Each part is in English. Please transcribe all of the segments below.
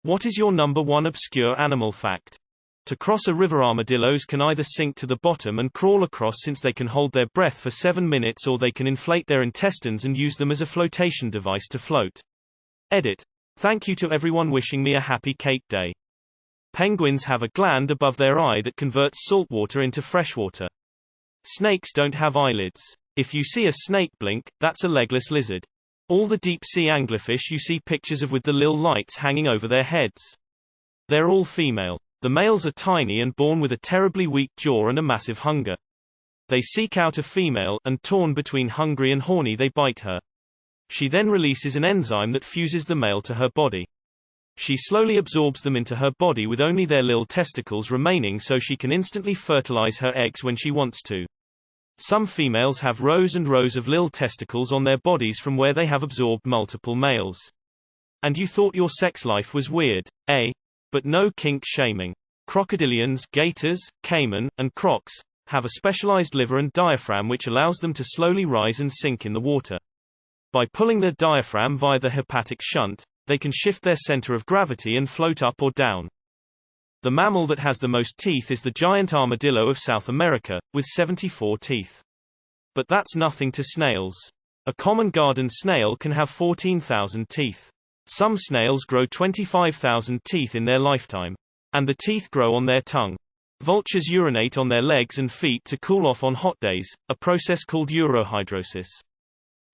What is your number one obscure animal fact? To cross a river, armadillos can either sink to the bottom and crawl across since they can hold their breath for 7 minutes, or they can inflate their intestines and use them as a flotation device to float. Edit. Thank you to everyone wishing me a happy cake day. Penguins have a gland above their eye that converts salt water into freshwater. Snakes don't have eyelids. If you see a snake blink, that's a legless lizard. All the deep-sea anglerfish you see pictures of with the little lights hanging over their heads. They're all female. The males are tiny and born with a terribly weak jaw and a massive hunger. They seek out a female, and torn between hungry and horny they bite her. She then releases an enzyme that fuses the male to her body. She slowly absorbs them into her body with only their little testicles remaining, so she can instantly fertilize her eggs when she wants to. Some females have rows and rows of little testicles on their bodies from where they have absorbed multiple males. And you thought your sex life was weird, eh? But no kink shaming. Crocodilians, gators, caiman, and crocs have a specialized liver and diaphragm which allows them to slowly rise and sink in the water. By pulling their diaphragm via the hepatic shunt, they can shift their center of gravity and float up or down. The mammal that has the most teeth is the giant armadillo of South America, with 74 teeth. But that's nothing to snails. A common garden snail can have 14,000 teeth. Some snails grow 25,000 teeth in their lifetime. And the teeth grow on their tongue. Vultures urinate on their legs and feet to cool off on hot days, a process called urohydrosis.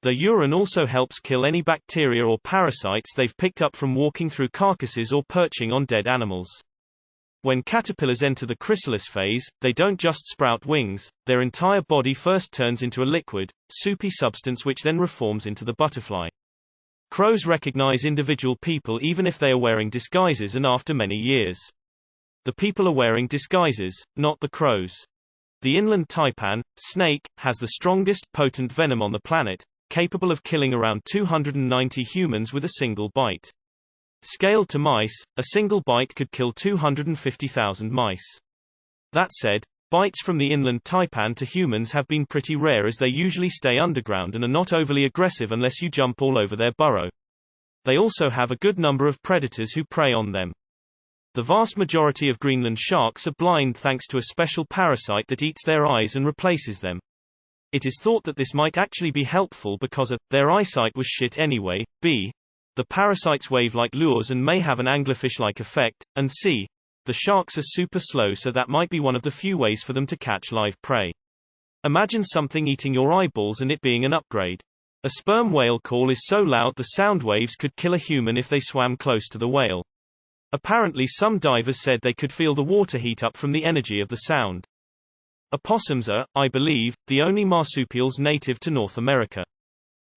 Their urine also helps kill any bacteria or parasites they've picked up from walking through carcasses or perching on dead animals. When caterpillars enter the chrysalis phase, they don't just sprout wings, their entire body first turns into a liquid, soupy substance which then reforms into the butterfly. Crows recognize individual people even if they are wearing disguises and after many years. The people are wearing disguises, not the crows. The inland taipan, snake, has the strongest, potent venom on the planet, capable of killing around 290 humans with a single bite. Scaled to mice, a single bite could kill 250,000 mice. That said, bites from the inland taipan to humans have been pretty rare as they usually stay underground and are not overly aggressive unless you jump all over their burrow. They also have a good number of predators who prey on them. The vast majority of Greenland sharks are blind thanks to a special parasite that eats their eyes and replaces them. It is thought that this might actually be helpful because a, their eyesight was shit anyway, b, the parasites wave like lures and may have an anglerfish-like effect, and c, the sharks are super slow, so that might be one of the few ways for them to catch live prey. Imagine something eating your eyeballs and it being an upgrade. A sperm whale call is so loud the sound waves could kill a human if they swam close to the whale. Apparently some divers said they could feel the water heat up from the energy of the sound. Opossums are, I believe, the only marsupials native to North America.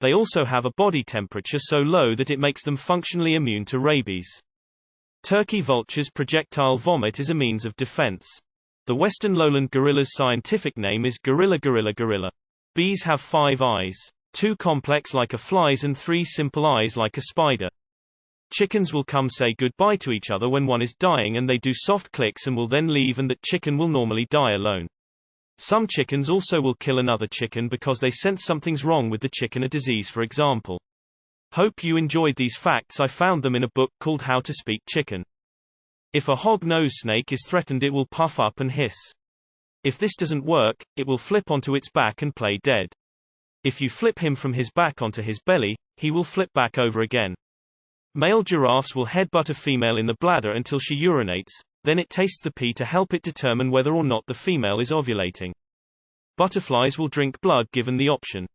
They also have a body temperature so low that it makes them functionally immune to rabies. Turkey vultures' projectile vomit is a means of defense. The western lowland gorilla's scientific name is gorilla gorilla gorilla. Bees have 5 eyes. 2 complex like a fly's and 3 simple eyes like a spider. Chickens will come say goodbye to each other when one is dying, and they do soft clicks and will then leave, and that chicken will normally die alone. Some chickens also will kill another chicken because they sense something's wrong with the chicken, a disease for example. Hope you enjoyed these facts. I found them in a book called How to Speak Chicken. If a hog-nosed snake is threatened, it will puff up and hiss. If this doesn't work, it will flip onto its back and play dead. If you flip him from his back onto his belly, he will flip back over again. Male giraffes will headbutt a female in the bladder until she urinates, then it tastes the pee to help it determine whether or not the female is ovulating. Butterflies will drink blood given the option.